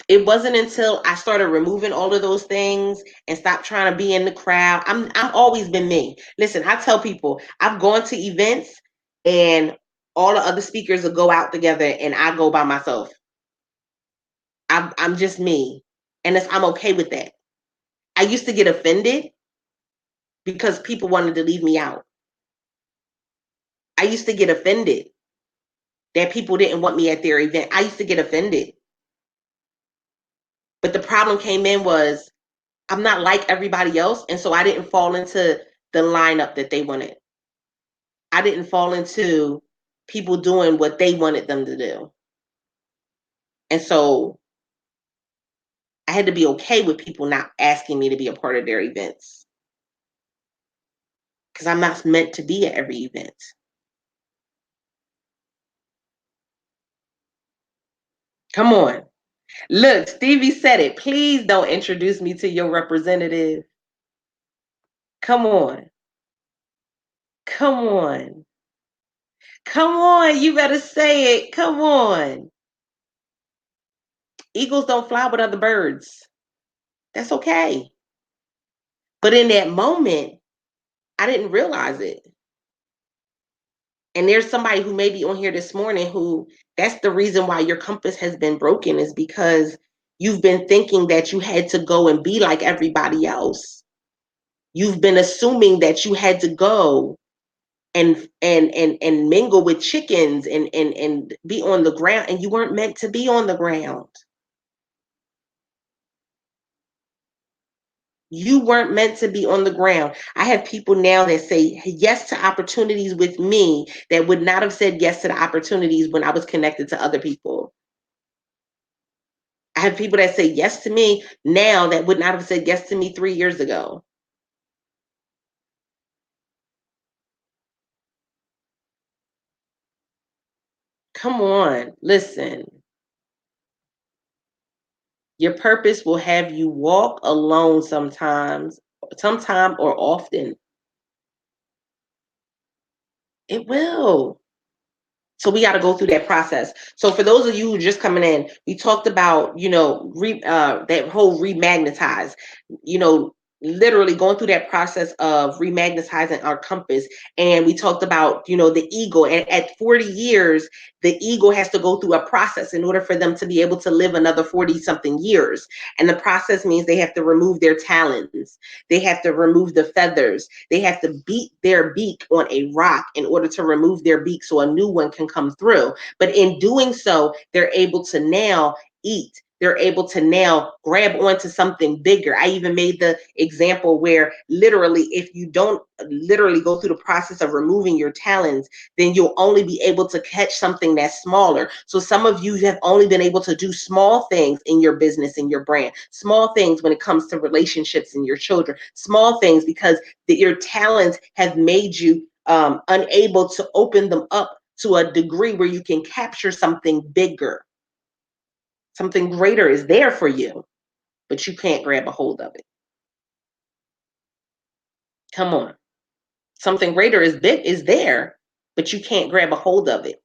S1: It wasn't until I started removing all of those things and stopped trying to be in the crowd. I've always been me. Listen, I tell people I've gone to events and all the other speakers will go out together and I go by myself. I'm just me. And I'm okay with that. I used to get offended because people wanted to leave me out. I used to get offended that people didn't want me at their event. I used to get offended. But the problem came in was I'm not like everybody else. And so I didn't fall into the lineup that they wanted. I didn't fall into people doing what they wanted them to do. And so I had to be okay with people not asking me to be a part of their events because I'm not meant to be at every event. Come on. Look, Stevie said it. Please don't introduce me to your representative. Come on. Come on. Come on. You better say it. Come on. Eagles don't fly with other birds. That's okay. But in that moment, I didn't realize it. And there's somebody who may be on here this morning who that's the reason why your compass has been broken is because you've been thinking that you had to go and be like everybody else. You've been assuming that you had to go and mingle with chickens and be on the ground and you weren't meant to be on the ground. You weren't meant to be on the ground. I have people now that say yes to opportunities with me that would not have said yes to the opportunities when I was connected to other people. I have people that say yes to me now that would not have said yes to me 3 years ago. Come on, listen. Your purpose will have you walk alone sometimes, sometime or often. It will. So we got to go through that process. So for those of you who are just coming in, we talked about, that whole remagnetize, literally going through that process of remagnetizing our compass. And we talked about, the ego. And at 40 years, the ego has to go through a process in order for them to be able to live another 40 something years. And the process means they have to remove their talons. They have to remove the feathers. They have to beat their beak on a rock in order to remove their beak so a new one can come through. But in doing so, they're able to now eat. They're able to now grab onto something bigger. I even made the example where literally, if you don't literally go through the process of removing your talons, then you'll only be able to catch something that's smaller. So some of you have only been able to do small things in your business, in your brand, small things when it comes to relationships and your children, small things because your talents have made you unable to open them up to a degree where you can capture something bigger. Something greater is there for you, but you can't grab a hold of it. Come on. Something greater is there, but you can't grab a hold of it.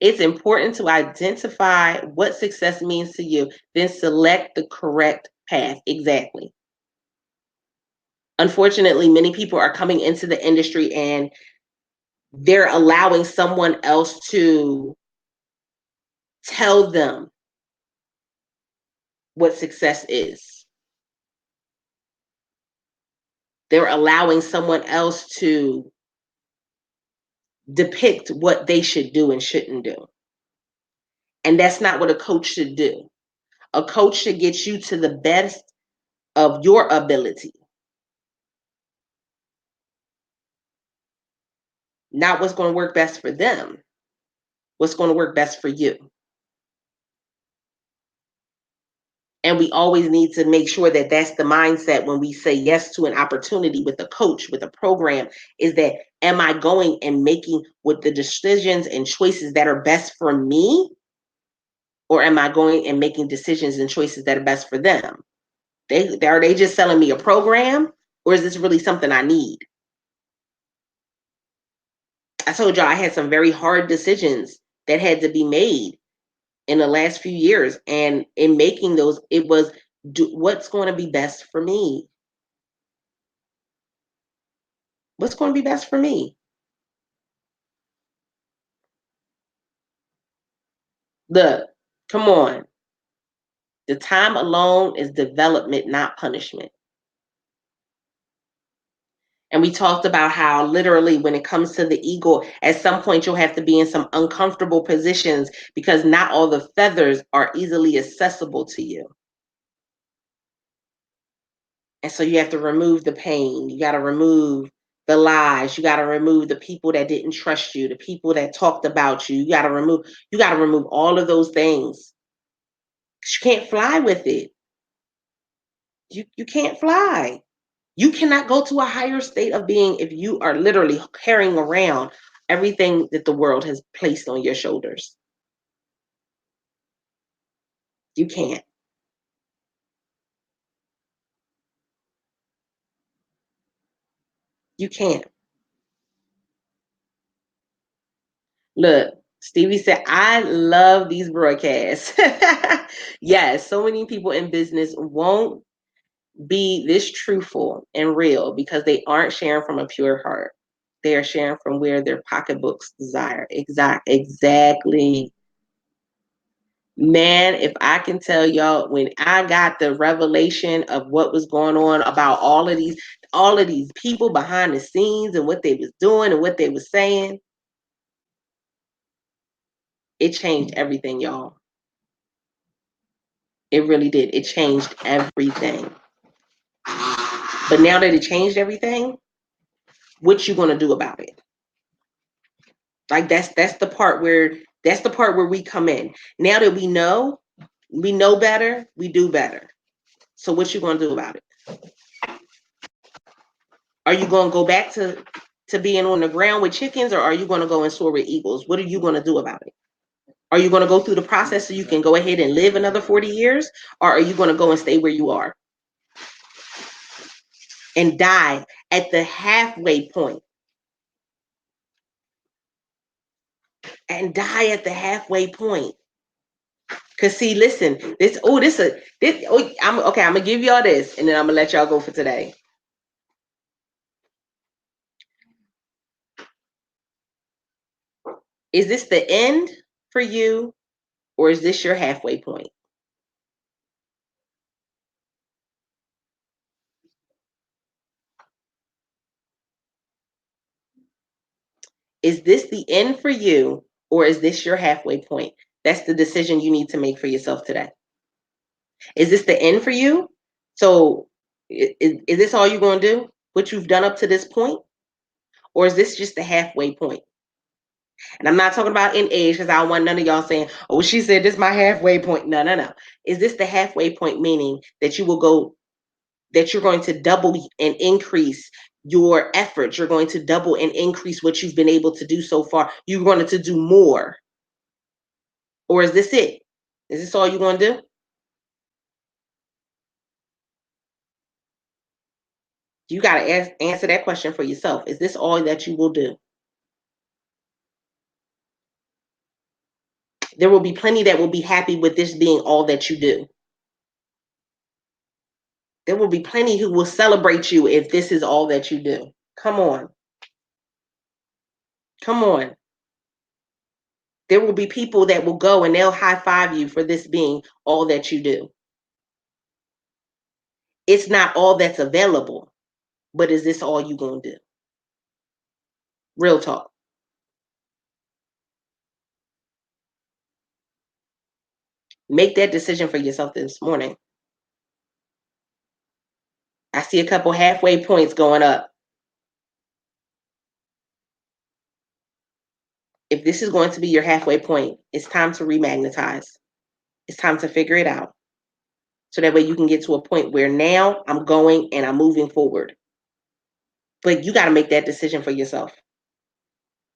S1: It's important to identify what success means to you, then select the correct path. Exactly. Unfortunately, many people are coming into the industry and they're allowing someone else to tell them what success is. They're allowing someone else to depict what they should do and shouldn't do. And that's not what a coach should do. A coach should get you to the best of your ability, not what's going to work best for them, what's going to work best for you. And we always need to make sure that that's the mindset when we say yes to an opportunity with a coach, with a program, is that am I going and making with the decisions and choices that are best for me? Or am I going and making decisions and choices that are best for them? Are they just selling me a program? Or is this really something I need? I told y'all I had some very hard decisions that had to be made in the last few years. And in making those, it was what's going to be best for me? What's going to be best for me? The Come on. The time alone is development, not punishment. And we talked about how literally when it comes to the eagle, at some point you'll have to be in some uncomfortable positions because not all the feathers are easily accessible to you. And so you have to remove the pain. You got to remove the lies. You got to remove the people that didn't trust you, the people that talked about you. You got to remove all of those things. You can't fly with it. You can't fly. You cannot go to a higher state of being if you are literally carrying around everything that the world has placed on your shoulders. You can't. You can't. Look, Stevie said, I love these broadcasts. Yes, so many people in business won't be this truthful and real because they aren't sharing from a pure heart. They are sharing from where their pocketbooks desire. Exactly. Man, if I can tell y'all, when I got the revelation of what was going on about all of these people behind the scenes and what they was doing and what they was saying, it changed everything, y'all. It really did. It changed everything. But now that it changed everything, what you gonna do about it? Like that's the part where we come in. Now that we know better, we do better. So what you gonna do about it? Are you gonna go back to being on the ground with chickens, or are you gonna go and soar with eagles? What are you gonna do about it? Are you gonna go through the process so you can go ahead and live another 40 years, or are you gonna go and stay where you are and die at the halfway point? And die at the halfway point. Cause see, listen, I'm okay. I'm gonna give y'all this, and then I'm gonna let y'all go for today. Is this the end for you, or is this your halfway point? Is this the end for you, or is this your halfway point? That's the decision you need to make for yourself today. Is this the end for you? So, is this all you're gonna do? What you've done up to this point, or is this just the halfway point? And I'm not talking about in age because I don't want none of y'all saying, oh, she said this is my halfway point. No, no, no. Is this the halfway point, meaning that that you're going to double and increase your efforts? You're going to double and increase what you've been able to do so far. You're going to do more. Or is this it? Is this all you're going to do? You got to answer that question for yourself. Is this all that you will do? There will be plenty that will be happy with this being all that you do. There will be plenty who will celebrate you if this is all that you do. Come on. Come on. There will be people that will go and they'll high five you for this being all that you do. It's not all that's available, but is this all you going to do? Real talk. Make that decision for yourself this morning. I see a couple halfway points going up. If this is going to be your halfway point, it's time to remagnetize. It's time to figure it out. So that way you can get to a point where now I'm going and I'm moving forward. But you got to make that decision for yourself.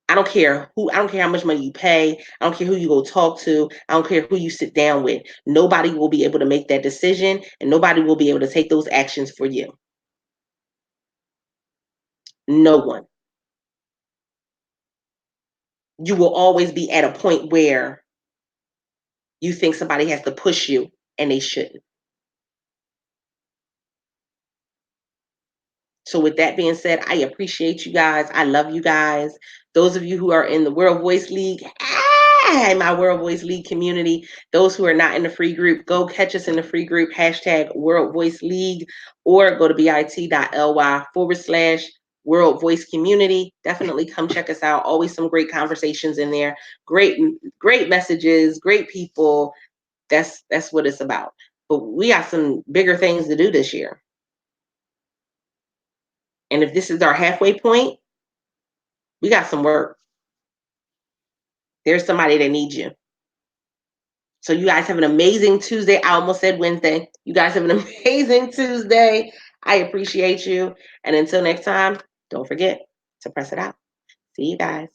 S1: I don't care how much money you pay. I don't care who you go talk to. I don't care who you sit down with. Nobody will be able to make that decision and nobody will be able to take those actions for you. No one. You will always be at a point where you think somebody has to push you and they shouldn't. So, with that being said, I appreciate you guys. I love you guys. Those of you who are in the World Voice League, my World Voice League community, those who are not in the free group, go catch us in the free group, hashtag World Voice League, or go to bit.ly/. World Voice community. Definitely come check us out. Always some great conversations in there. Great, great messages, great people. That's what it's about. But we got some bigger things to do this year. And if this is our halfway point, we got some work. There's somebody that needs you. So you guys have an amazing Tuesday. I almost said Wednesday. You guys have an amazing Tuesday. I appreciate you. And until next time, don't forget to press it out. See you guys.